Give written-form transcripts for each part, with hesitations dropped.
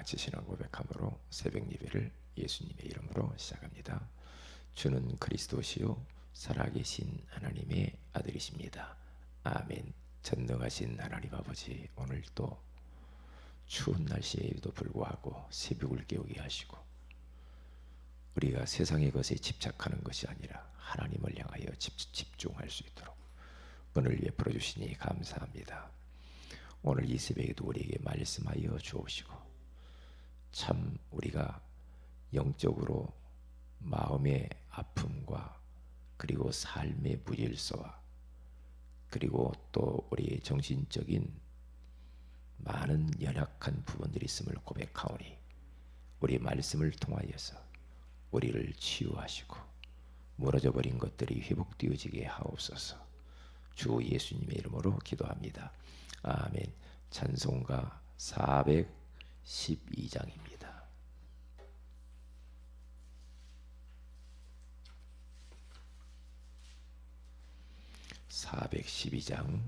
같이 신앙 고백함으로 새벽 예배를 예수님의 이름으로 시작합니다. 주는 그리스도시요 살아계신 하나님의 아들이십니다. 아멘. 전능하신 하나님 아버지, 오늘 또 추운 날씨에도 불구하고 새벽을 깨우게 하시고 우리가 세상의 것에 집착하는 것이 아니라 하나님을 향하여 집중할 수 있도록 은혜를 베풀어 주시니 감사합니다. 오늘 이 새벽에도 우리에게 말씀하여 주옵시고 참 우리가 영적으로 마음의 아픔과 그리고 삶의 무질서와 그리고 또 우리의 정신적인 많은 연약한 부분들이 있음을 고백하오니 우리 말씀을 통하여서 우리를 치유하시고 무너져 버린 것들이 회복되어지게 하옵소서. 주 예수님의 이름으로 기도합니다. 아멘. 찬송가 412장입니다. 412장.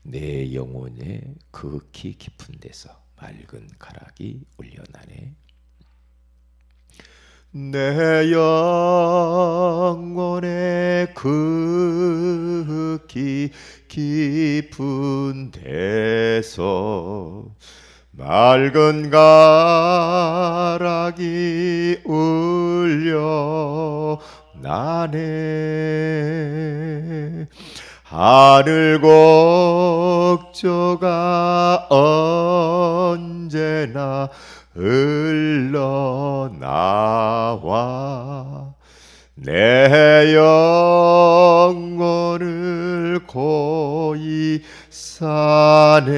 내 영혼의 극히 깊은 데서 맑은 가락이 울려나네. 내 영혼의 극히 깊은 데서 맑은 가락이 울려나네. 하늘 곡조가 언제나 흘러나와 내 영혼을 고이 사네.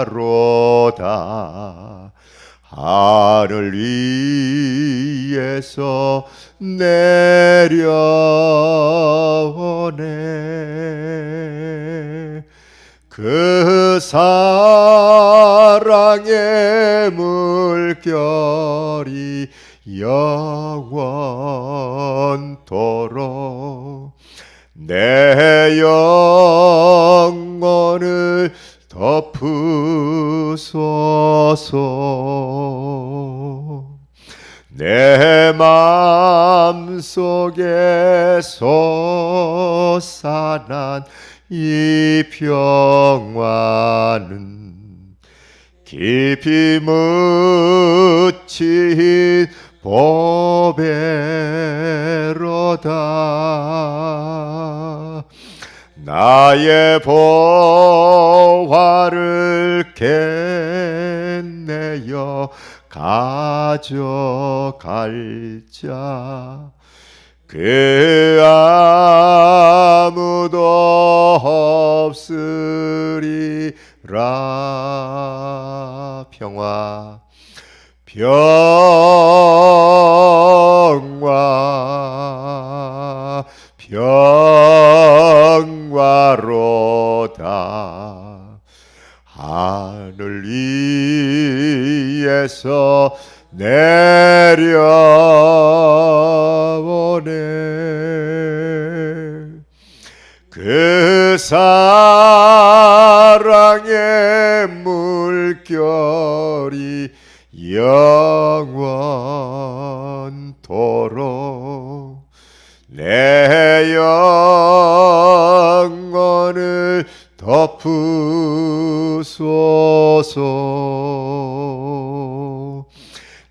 평화로다. 하늘 위에서 내려오네. 그 사랑의 물결이 영원토록 내 영혼을 덮으소서. 내 마음속에 솟아난 이 평화는 깊이 묻힌 보배로다. 나의 보화를 겟내어 가져갈 자 그 아무도 없으리라. 평화로다. 하늘 위에서 내려오네. 그 사랑의 물결이 영원토록 내 영혼을 덮으소서.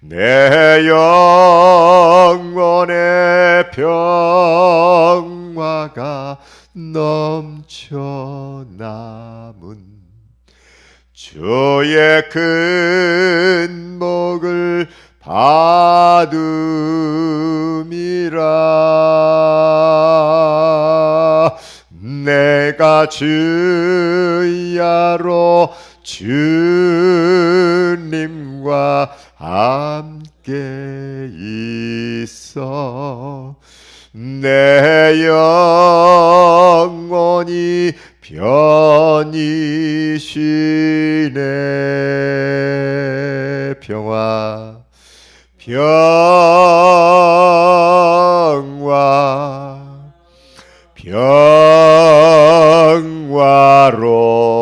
내 영혼의 평화가 넘쳐 남은 주의 큰 목을 받음이라. 내가 주야로 주님과 함께 있어. 내 영혼이 편히 쉬네. 평화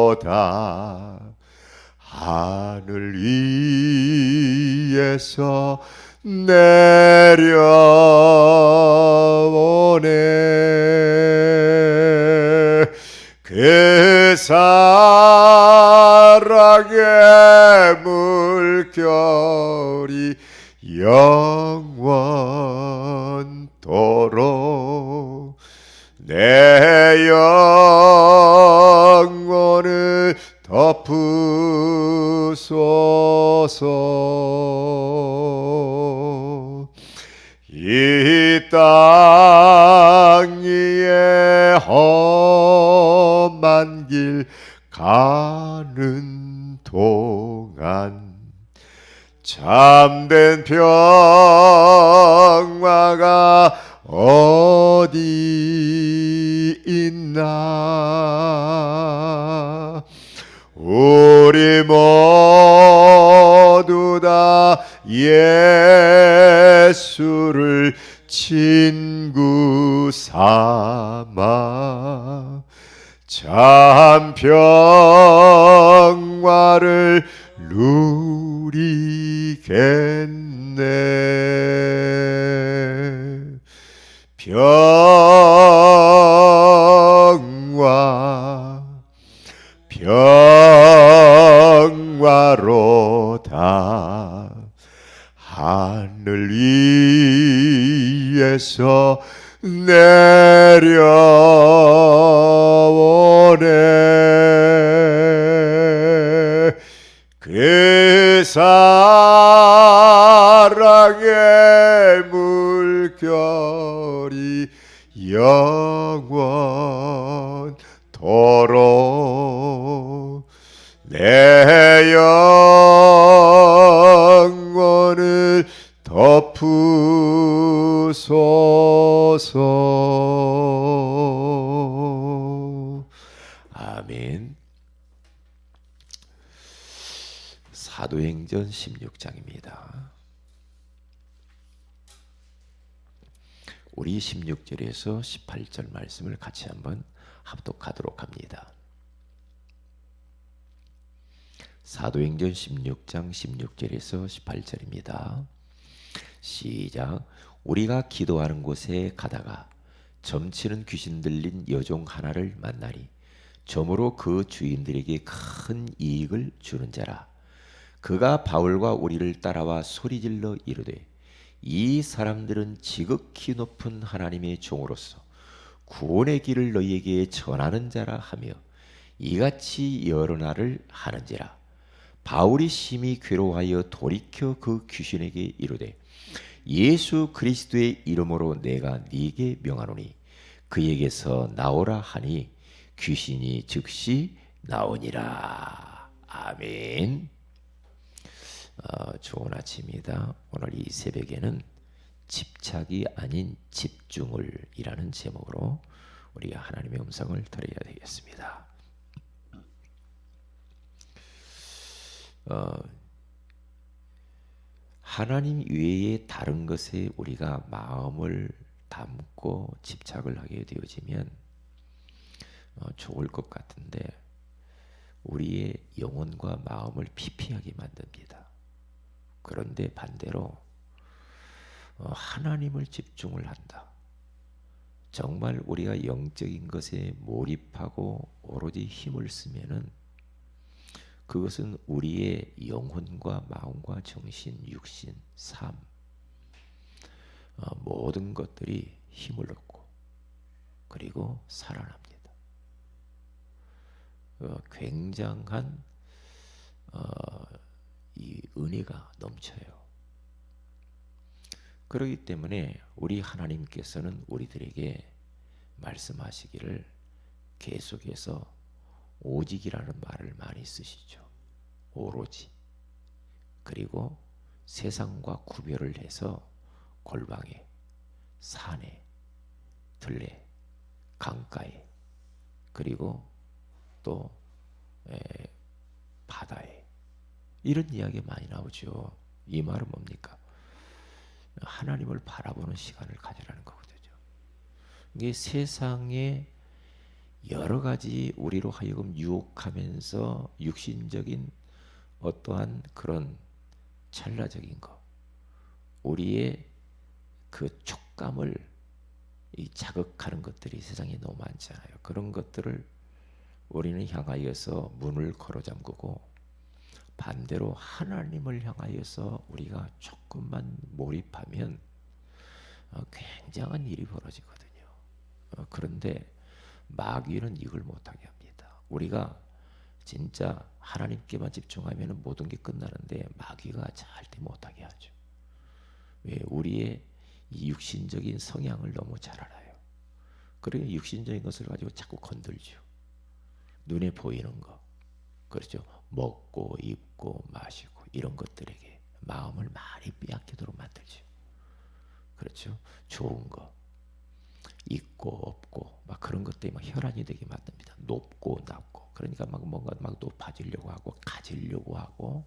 평화로다. 하늘 위에서 내려오네. 그 사랑의 물결이 영원토록 내 영혼을 덮으소서. 이 땅 위에 험한 길 가는 동안 참된 평화가 어디 있나. 우리 모두 다 예수를 친구 삼아 참 평화를 누리겠네. 평화로다. 하늘 위에서 내려오네. 그 사랑의 물결이 영원토록 내 영혼을 덮으소서. 아멘. 사도행전 16장입니다. 우리 16절에서 18절 말씀을 같이 한번 합독하도록 합니다. 사도행전 16장 16절에서 18절입니다. 시작. 우리가 기도하는 곳에 가다가 점치는 귀신 들린 여종 하나를 만나리. 점으로 그 주인들에게 큰 이익을 주는 자라. 그가 바울과 우리를 따라와 소리질러 이르되 이 사람들은 지극히 높은 하나님의 종으로서 구원의 길을 너희에게 전하는 자라 하며 이같이 여러 날을 하는지라. 바울이 심히 괴로워하여 돌이켜 그 귀신에게 이르되 예수 그리스도의 이름으로 내가 네게 명하노니 그에게서 나오라 하니 귀신이 즉시 나오니라. 아멘. 좋은 아침입니다. 오늘 이 새벽에는 집착이 아닌 집중을 이라는 제목으로 우리가 하나님의 음성을 들어야 되겠습니다. 하나님 외에 다른 것에 우리가 마음을 담고 집착을 하게 되어지면 좋을 것 같은데 우리의 영혼과 마음을 피폐하게 만듭니다. 그런데 반대로 하나님을 집중을 한다. 정말 우리가 영적인 것에 몰입하고 오로지 힘을 쓰면은 그것은 우리의 영혼과 마음과 정신, 육신, 삶 모든 것들이 힘을 얻고 그리고 살아납니다. 굉장한 이 은혜가 넘쳐요. 그렇기 때문에 우리 하나님께서는 우리들에게 말씀하시기를 계속해서 오직이라는 말을 많이 쓰시죠. 오로지. 그리고 세상과 구별을 해서 골방에, 산에, 들레, 강가에, 그리고 또 바다에 이런 이야기 많이 나오죠. 이 말은 뭡니까? 하나님을 바라보는 시간을 가지라는 거거든요. 이게 세상에 여러 가지 우리로 하여금 유혹하면서 육신적인 어떠한 그런 찰나적인 것, 우리의 그 촉감을 자극하는 것들이 세상에 너무 많잖아요. 그런 것들을 우리는 향하여서 문을 걸어 잠그고 반대로 하나님을 향하여서 우리가 조금만 몰입하면 굉장한 일이 벌어지거든요. 그런데 마귀는 이걸 못하게 합니다. 우리가 진짜 하나님께만 집중하면 모든 게 끝나는데 마귀가 절대 못하게 하죠. 왜? 우리의 이 육신적인 성향을 너무 잘 알아요. 그래서 육신적인 것을 가지고 자꾸 건들죠. 눈에 보이는 거, 그렇죠. 먹고 입고 마시고 이런 것들에게 마음을 많이 빼앗기도록 만들죠. 그렇죠. 좋은 거 있고 없고 막 그런 것 때문에 혈안이 되게 만듭니다. 높고 낮고, 그러니까 막 뭔가 막 높아지려고 하고 가지려고 하고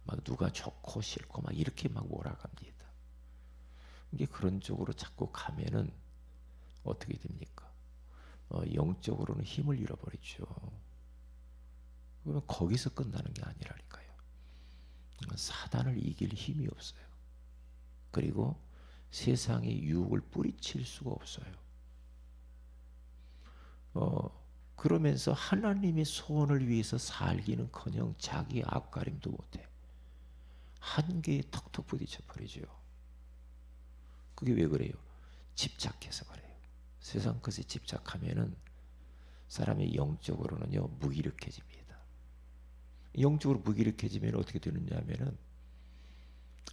막 누가 좋고 싫고 막 이렇게 막 몰아갑니다. 이게 그런 쪽으로 자꾸 가면은 어떻게 됩니까? 영적으로는 힘을 잃어버리죠. 그러면 거기서 끝나는 게 아니라니까요. 사단을 이길 힘이 없어요. 그리고 세상의 유혹을 뿌리칠 수가 없어요. 그러면서 하나님의 소원을 위해서 살기는커녕 자기 앞가림도 못해. 한계에 턱턱 부딪혀 버리죠. 그게 왜 그래요? 집착해서 그래요. 세상 것에 집착하면은 사람이 영적으로는요 무기력해집니다. 영적으로 무기력해지면 어떻게 되느냐 하면은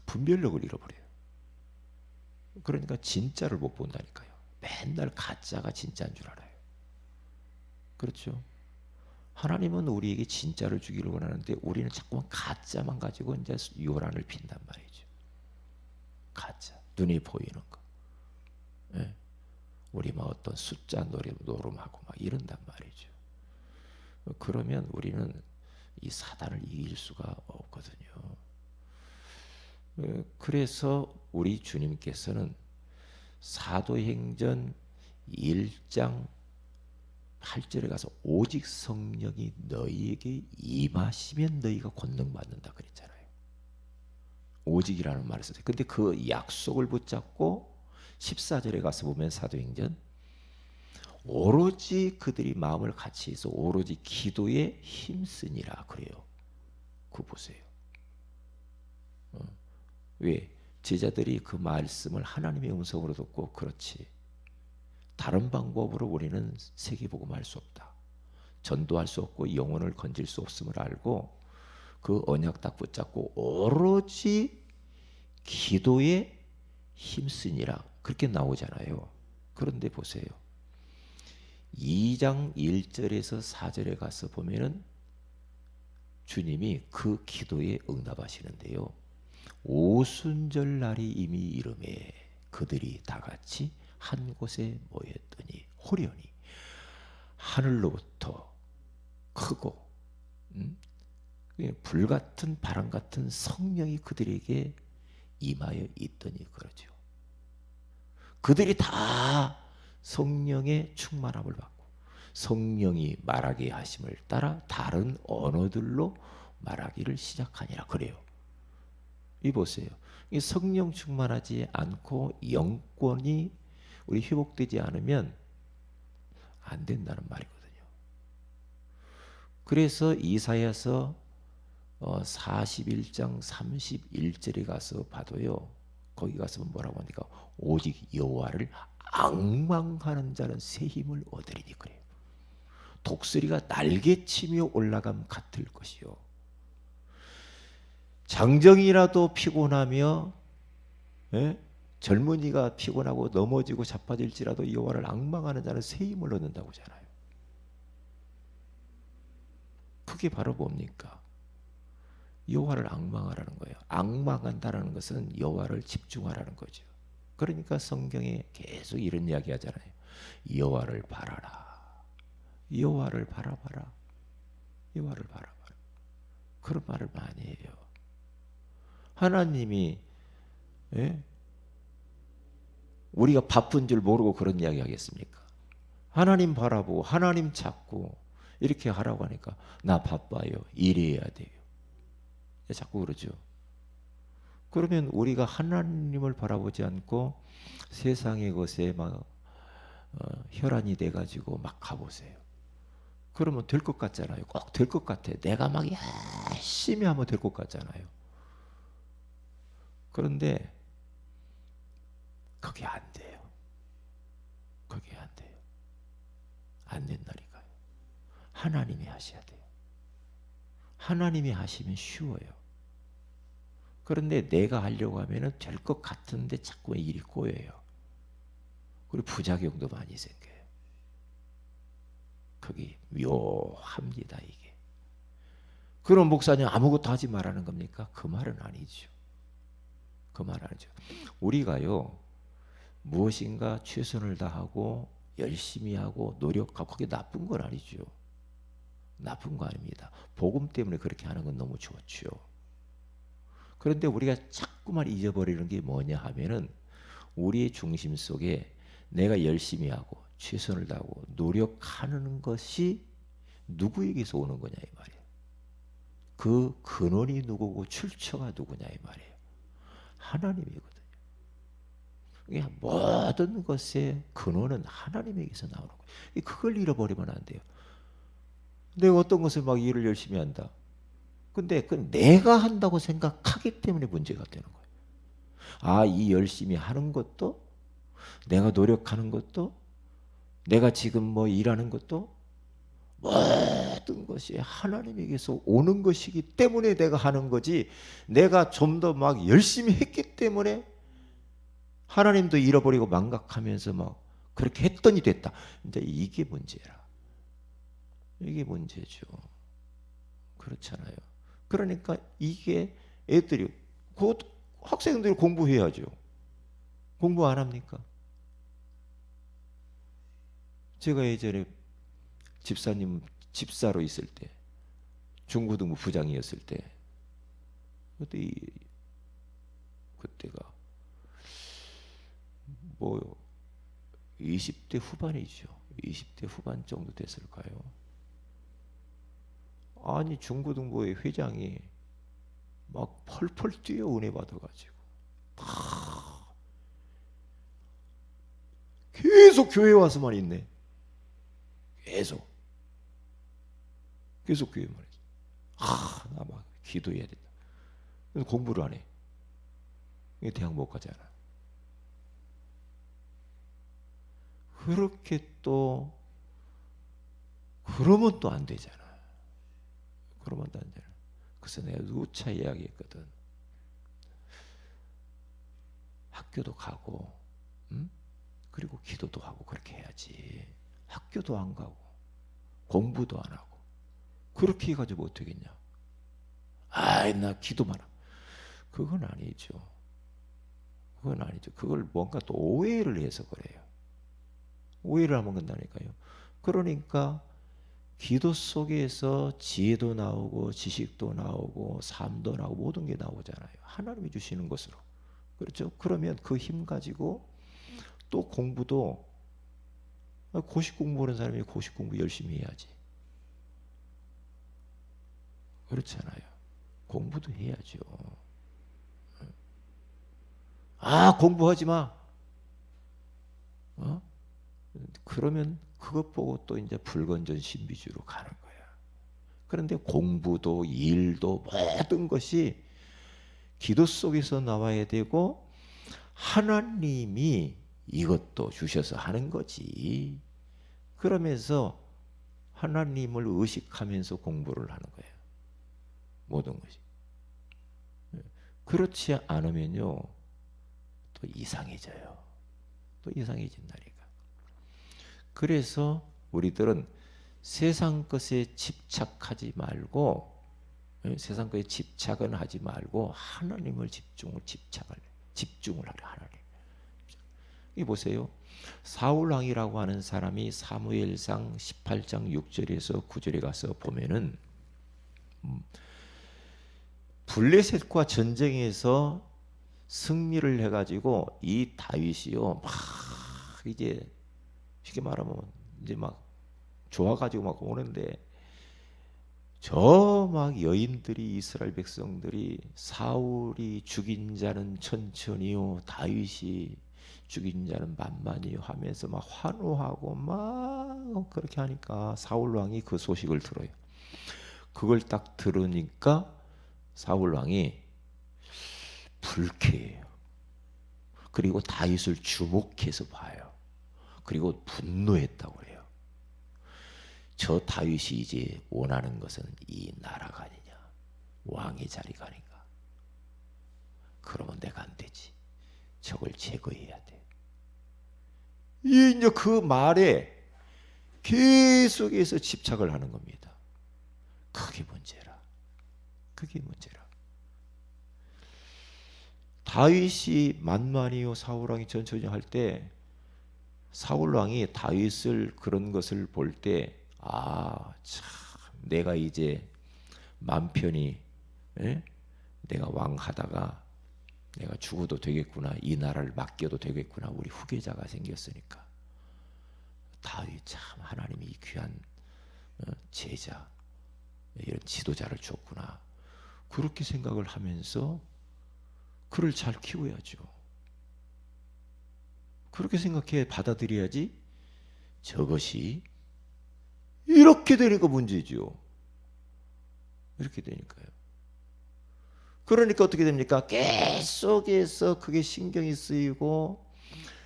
분별력을 잃어버려요. 그러니까 진짜를 못 본다니까요. 맨날 가짜가 진짜인 줄 알아요. 그렇죠? 하나님은 우리에게 진짜를 주기를 원하는데 우리는 자꾸만 가짜만 가지고 이제 요란을 핀단 말이죠. 가짜, 눈에 보이는 거. 예. 우리 막 어떤 숫자 노름하고 막 이런단 말이죠. 그러면 우리는 이 사단을 이길 수가 없거든요. 그래서 우리 주님께서는 사도행전 1장 8절에 가서 오직 성령이 너희에게 임하시면 너희가 권능받는다 그랬잖아요. 오직이라는 말을 썼어요. 근데 그 약속을 붙잡고 14절에 가서 보면 사도행전 오로지 그들이 마음을 같이 해서 오로지 기도에 힘쓰니라 그래요. 그거 보세요. 왜? 제자들이 그 말씀을 하나님의 음성으로 듣고 그렇지. 다른 방법으로 우리는 세계복음할 수 없다. 전도할 수 없고 영혼을 건질 수 없음을 알고 그 언약 딱 붙잡고 오로지 기도에 힘쓰니라 그렇게 나오잖아요. 그런데 보세요. 2장 1절에서 4절에 가서 보면은 주님이 그 기도에 응답하시는데요. 오순절 날이 이미 이름에 그들이 다 같이 한 곳에 모였더니 호련히 하늘로부터 크고 불같은 바람 같은 성령이 그들에게 임하여 있더니 그러죠. 그들이 다 성령의 충만함을 받고 성령이 말하게 하심을 따라 다른 언어들로 말하기를 시작하니라 그래요. 이 보세요. 이 성령 충만하지 않고 영권이 우리 회복되지 않으면 안 된다는 말이거든요. 그래서 이사야서 41장 31절에 가서 봐도요. 거기 가서 뭐라고 하니까 오직 여호와를 앙망하는 자는 새 힘을 얻으리니 그래요. 독수리가 날개치며 올라감 같을 것이요. 장정이라도 피곤하며 젊은이가 피곤하고 넘어지고 자빠질지라도 여호와를 앙망하는 자는 새 힘을 얻는다고 하잖아요. 그게 바로 뭡니까? 여호와를 앙망하라는 거예요. 앙망한다라는 것은 여호와를 집중하라는 거죠. 그러니까 성경에 계속 이런 이야기 하잖아요. 여호와를 바라라. 여호와를 바라봐라. 여호와를 바라봐라. 그런 말을 많이 해요. 하나님이 우리가 바쁜 줄 모르고 그런 이야기 하겠습니까? 하나님 바라보고 하나님 찾고 이렇게 하라고 하니까 나 바빠요. 일해야 돼요. 자꾸 그러죠. 그러면 우리가 하나님을 바라보지 않고 세상의 것에 막 혈안이 돼가지고 막 가보세요. 그러면 될 것 같잖아요. 꼭 될 것 같아. 내가 막 열심히 하면 될 것 같잖아요. 그런데 그게 안 돼요. 그게 안 돼요. 안 된다니까요. 하나님이 하셔야 돼요. 하나님이 하시면 쉬워요. 그런데 내가 하려고 하면 될 것 같은데 자꾸 일이 꼬여요. 그리고 부작용도 많이 생겨요. 그게 묘합니다, 이게. 그럼 목사님 아무것도 하지 말라는 겁니까? 그 말은 아니죠. 그 말 아니죠. 우리가요, 무엇인가 최선을 다하고 열심히 하고 노력하고 그게 나쁜 건 아니죠. 나쁜 거 아닙니다. 복음 때문에 그렇게 하는 건 너무 좋죠. 그런데 우리가 자꾸만 잊어버리는 게 뭐냐 하면은 우리의 중심 속에 내가 열심히 하고 최선을 다하고 노력하는 것이 누구에게서 오는 거냐 이 말이에요. 그 근원이 누구고 출처가 누구냐 이 말이에요. 하나님이거든요. 모든 것의 근원은 하나님에게서 나오는 거예요. 그걸 잃어버리면 안 돼요. 내가 어떤 것을 막 일을 열심히 한다. 근데 그 내가 한다고 생각하기 때문에 문제가 되는 거예요. 아, 이 열심히 하는 것도, 내가 노력하는 것도, 내가 지금 뭐 일하는 것도 모든 것이 하나님에게서 오는 것이기 때문에 내가 하는 거지, 내가 좀 더 막 열심히 했기 때문에 하나님도 잃어버리고 망각하면서 막 그렇게 했더니 됐다. 이제 이게 문제라. 이게 문제죠. 그렇잖아요. 그러니까 이게 애들이, 곧 학생들이 공부해야죠. 공부 안 합니까? 제가 예전에 집사로 있을 때, 중고등부 부장이었을 때, 그때가 뭐 20대 후반이죠. 20대 후반 정도 됐을까요? 아니, 중고등부의 회장이 막 펄펄 뛰어 은혜 받아가지고 계속 교회 와서만 있네. 계속 교회만 했어. 나 막 기도해야 된다. 근데 공부를 안 해. 대학 못 가잖아. 그렇게 또 그러면 또 안 되잖아. 그러면 또 안 되잖아. 그래서 내가 누차 이야기했거든. 학교도 가고, 그리고 기도도 하고 그렇게 해야지. 학교도 안 가고 공부도 안 하고 그렇게 해가지고 어떻겠냐. 아이, 나 기도만 하고. 그건 아니죠. 그건 아니죠. 그걸 뭔가 또 오해를 해서 그래요. 오해를 하면 된다니까요. 그러니까 기도 속에서 지혜도 나오고 지식도 나오고 삶도 나오고 모든 게 나오잖아요. 하나님이 주시는 것으로. 그렇죠? 그러면 그 힘 가지고 또 공부도, 고시 공부하는 사람이 고시 공부 열심히 해야지. 그렇잖아요. 공부도 해야죠. 아, 공부하지 마. 그러면 그것 보고 또 이제 불건전 신비주의로 가는 거야. 그런데 공부도 일도 모든 것이 기도 속에서 나와야 되고 하나님이 이것도 주셔서 하는 거지. 그러면서 하나님을 의식하면서 공부를 하는 거예요. 모든 것이. 그렇지 않으면요, 또 이상해져요. 또 이상해진다니까. 그래서 우리들은 세상 것에 집착하지 말고, 세상 것에 집착은 하지 말고 하나님을 집중을 하려. 하나님. 이 보세요. 사울 왕이라고 하는 사람이 사무엘상 18장 6절에서 9절에 가서 보면은 블레셋과 전쟁에서 승리를 해가지고 이 다윗이요 막 이제 쉽게 말하면 이제 막 좋아가지고 막 오는데 저 막 여인들이 이스라엘 백성들이 사울이 죽인 자는 천천히요 다윗이 죽인 자는 만만히요 하면서 막 환호하고 막 그렇게 하니까 사울 왕이 그 소식을 들어요. 그걸 딱 들으니까 사울 왕이 불쾌해요. 그리고 다윗을 주목해서 봐요. 그리고 분노했다고 해요. 저 다윗이 이제 원하는 것은 이 나라가 아니냐, 왕의 자리가 아닌가. 그러면 내가 안 되지. 저걸 제거해야 돼. 이제 그 말에 계속해서 집착을 하는 겁니다. 그게 문제라. 그게 문제라. 다윗이 만만히요 사울 왕이 전천히 할 때 사울 왕이 다윗을 그런 것을 볼 때 참 내가 이제 맘 편히 내가 왕하다가 내가 죽어도 되겠구나, 이 나라를 맡겨도 되겠구나, 우리 후계자가 생겼으니까. 다윗 참 하나님이 이 귀한 제자 이런 지도자를 줬구나, 그렇게 생각을 하면서 그를 잘 키워야죠. 그렇게 생각해 받아들여야지. 저것이 이렇게 되니까 문제죠. 이렇게 되니까요. 그러니까 어떻게 됩니까? 계속해서 그게 신경이 쓰이고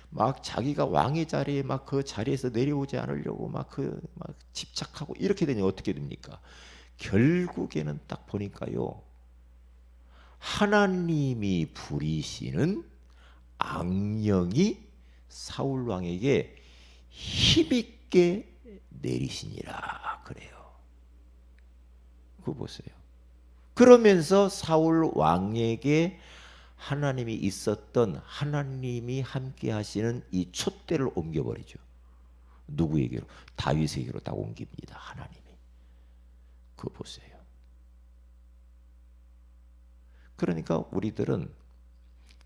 막 자기가 왕의 자리에 막 그 자리에서 내려오지 않으려고 막 집착하고 이렇게 되니 어떻게 됩니까? 결국에는 딱 보니까요, 하나님이 부리시는 악령이 사울 왕에게 힘있게 내리시니라 그래요. 그거 보세요. 그러면서 사울 왕에게 하나님이 있었던, 하나님이 함께 하시는 이 촛대를 옮겨버리죠. 누구에게로? 다윗에게로 딱 옮깁니다. 하나님이. 그거 보세요. 그러니까 우리들은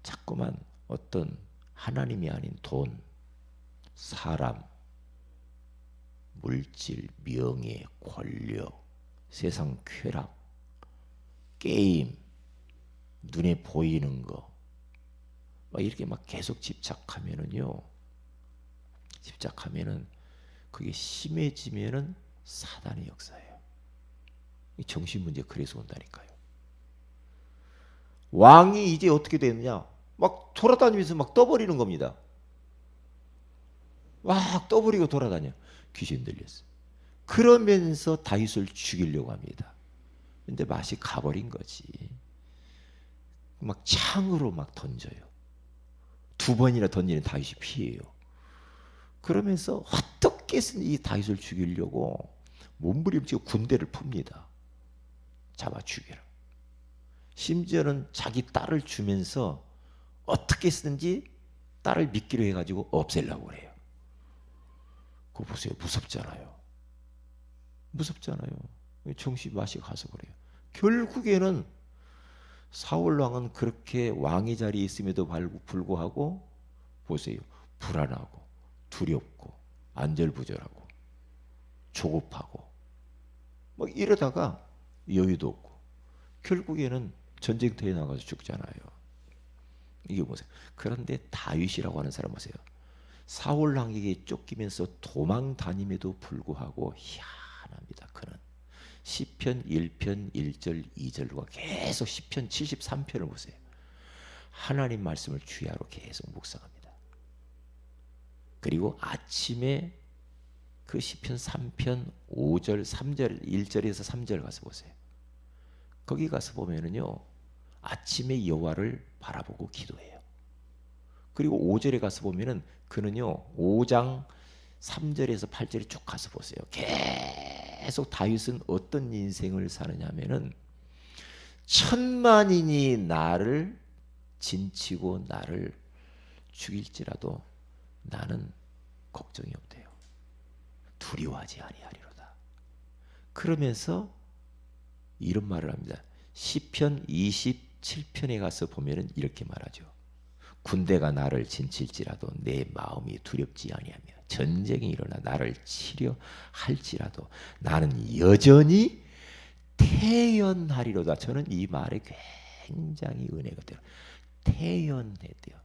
자꾸만 어떤 하나님이 아닌 돈, 사람, 물질, 명예, 권력, 세상 쾌락, 게임, 눈에 보이는 거, 막 이렇게 막 계속 집착하면은요, 그게 심해지면은 사단의 역사예요. 이 정신 문제 그래서 온다니까요. 왕이 이제 어떻게 되느냐? 막 돌아다니면서 막 떠버리는 겁니다. 막 떠버리고 돌아다녀. 귀신 들렸어. 그러면서 다윗을 죽이려고 합니다. 근데 맛이 가버린 거지. 막 창으로 막 던져요. 2번이나 던지는 다윗이 피해요. 그러면서 어떻게든 이 다윗을 죽이려고 몸부림치고 군대를 풉니다. 잡아 죽여라. 심지어는 자기 딸을 주면서 어떻게 쓰든지 딸을 믿기로 해가지고 없애려고 그래요. 그거 보세요. 무섭잖아요. 무섭잖아요. 정신 맛이 가서 그래요. 결국에는 사울 왕은 그렇게 왕의 자리에 있음에도 불구하고 보세요. 불안하고 두렵고 안절부절하고 조급하고 막 이러다가 여유도 없고 결국에는 전쟁터에 나가서 죽잖아요. 이게 보세요. 그런데 다윗이라고 하는 사람 보세요. 사울 왕에게 쫓기면서 도망 다님에도 불구하고 희한합니다. 그는 시편 1편 1절 2절과 계속 시편 73편을 보세요. 하나님 말씀을 주야로 계속 묵상합니다. 그리고 아침에 그 시편 3편 5절 3절 1절에서 3절 가서 보세요. 거기 가서 보면은요, 아침에 여호와를 바라보고 기도해요. 그리고 5절에 가서 보면은 그는요 5장 3절에서 8절에 쭉 가서 보세요. 계속 다윗은 어떤 인생을 사느냐면은 천만인이 나를 진치고 나를 죽일지라도 나는 걱정이 없대요. 두려워하지 아니하리로다. 그러면서 이런 말을 합니다. 시편 20 7편에 가서 보면은 이렇게 말하죠. 군대가 나를 진칠지라도 내 마음이 두렵지 아니하며 전쟁이 일어나 나를 치려 할지라도 나는 여전히 태연하리로다. 저는 이 말에 굉장히 은혜가 돼요. 태연했대요.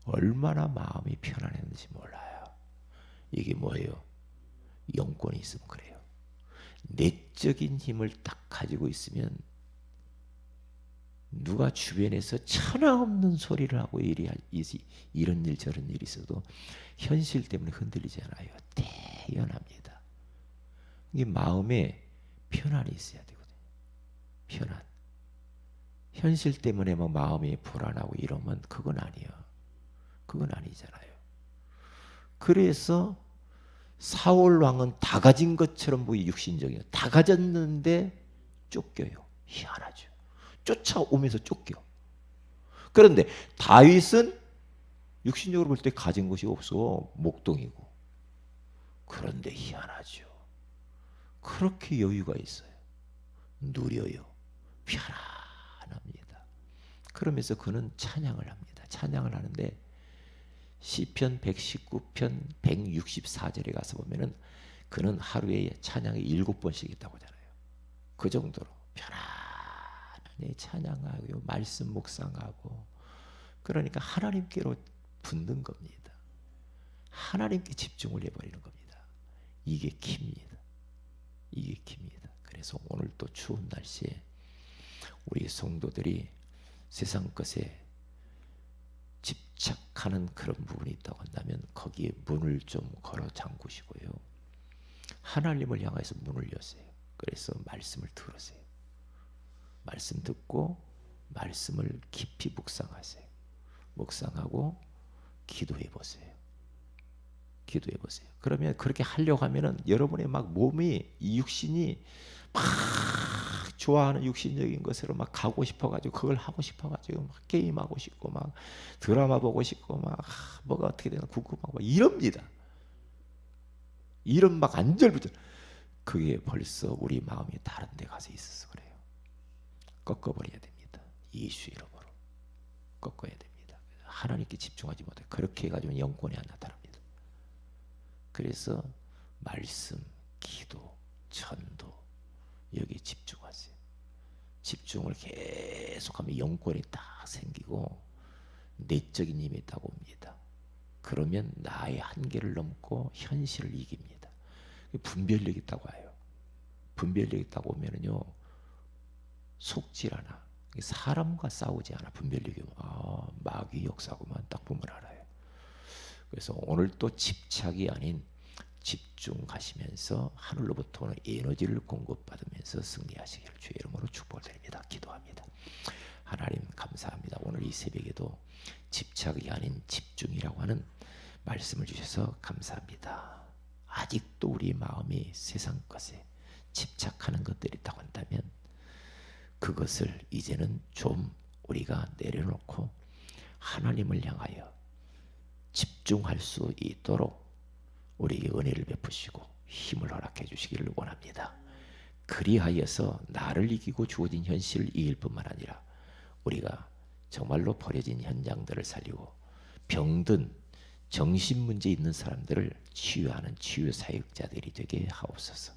얼마나 마음이 편안했는지 몰라요. 이게 뭐예요? 영권이 있으면 그래요. 내적인 힘을 딱 가지고 있으면 누가 주변에서 천하 없는 소리를 하고 이런 일 저런 일이 있어도 현실 때문에 흔들리지 않아요. 태연합니다. 이게 마음에 편안이 있어야 되거든요. 편안. 현실 때문에 막 마음이 불안하고 이러면 그건 아니에요. 그건 아니잖아요. 그래서 사울 왕은 다 가진 것처럼 보이 육신적이에요. 다 가졌는데 쫓겨요. 희한하죠. 쫓아오면서 쫓겨. 그런데 다윗은 육신적으로 볼 때 가진 것이 없어. 목동이고. 그런데 희한하죠. 그렇게 여유가 있어요. 누려요. 편안합니다. 그러면서 그는 찬양을 합니다. 찬양을 하는데 시편 119편 164절에 가서 보면은 그는 하루에 찬양이 7번씩 있다고 하잖아요. 그 정도로 편안히 찬양하고 말씀 묵상하고, 그러니까 하나님께로 붙는 겁니다. 하나님께 집중을 해버리는 겁니다. 이게 킵니다. 이게 킵니다. 그래서 오늘 또 추운 날씨에 우리 성도들이 세상 것에 집착하는 그런 부분이 있다고 한다면 거기에 문을 좀 걸어 잠그시고요. 하나님을 향해서 문을 여세요. 그래서 말씀을 들으세요. 말씀 듣고 말씀을 깊이 묵상하세요. 묵상하고 기도해 보세요. 기도해 보세요. 그러면 그렇게 하려고 하면은 여러분의 막 몸이, 이 육신이 막 좋아하는 육신적인 것으로 막 가고 싶어가지고 그걸 하고 싶어가지고 막 게임하고 싶고 막 드라마 보고 싶고 막 뭐가 어떻게 되나 궁금하고 막 이럽니다. 이런 막 안절부절. 그게 벌써 우리 마음이 다른 데 가서 있어서 그래요. 꺾어버려야 됩니다. 예수 이름으로 꺾어야 됩니다. 하나님께 집중하지 못해. 그렇게 해가지고 영권이 안 나타납니다. 그래서 말씀, 기도, 전도 여기에 집중하세요. 집중을 계속하면 영권이 딱 생기고 내적인 힘이 딱 옵니다. 그러면 나의 한계를 넘고 현실을 이깁니다. 분별력 있다고 해요. 분별력 있다고 오면은요 속질 않아. 사람과 싸우지 않아. 분별력이 마귀 역사구만 딱 보면 알아요. 그래서 오늘 또 집착이 아닌 집중하시면서 하늘로부터 오는 에너지를 공급받으면서 승리하시기를 주의 이름으로 축복드립니다. 기도합니다. 하나님 감사합니다. 오늘 이 새벽에도 집착이 아닌 집중이라고 하는 말씀을 주셔서 감사합니다. 아직도 우리 마음이 세상 것에 집착하는 것들이 있다고 한다면 그것을 이제는 좀 우리가 내려놓고 하나님을 향하여 집중할 수 있도록 우리에게 은혜를 베푸시고 힘을 허락해 주시기를 원합니다. 그리하여서 나를 이기고 주어진 현실을 이길 뿐만 아니라 우리가 정말로 버려진 현장들을 살리고 병든 정신 문제 있는 사람들을 치유하는 치유 사역자들이 되게 하옵소서.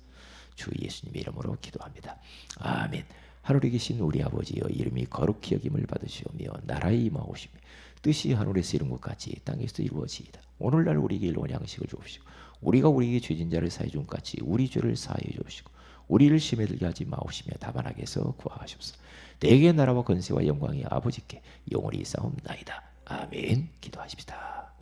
주 예수님의 이름으로 기도합니다. 아멘. 하늘에 계신 우리 아버지여, 이름이 거룩히 여김을 받으시오며 나라의 임하오시며 뜻이 하늘에서 이룬 것 같이 땅에서 이루어지이다. 오늘날 우리에게 일용할 양식을 주옵시고 우리가 우리에게 죄진 자를 사해 준 같이 우리 죄를 사하여 주옵시고 우리를 시험에 들게 하지 마옵시며 다만 악에서 구하옵소서. 대개 나라와 권세와 영광이 아버지께 영원히 싸움나이다. 아멘. 기도하십시다.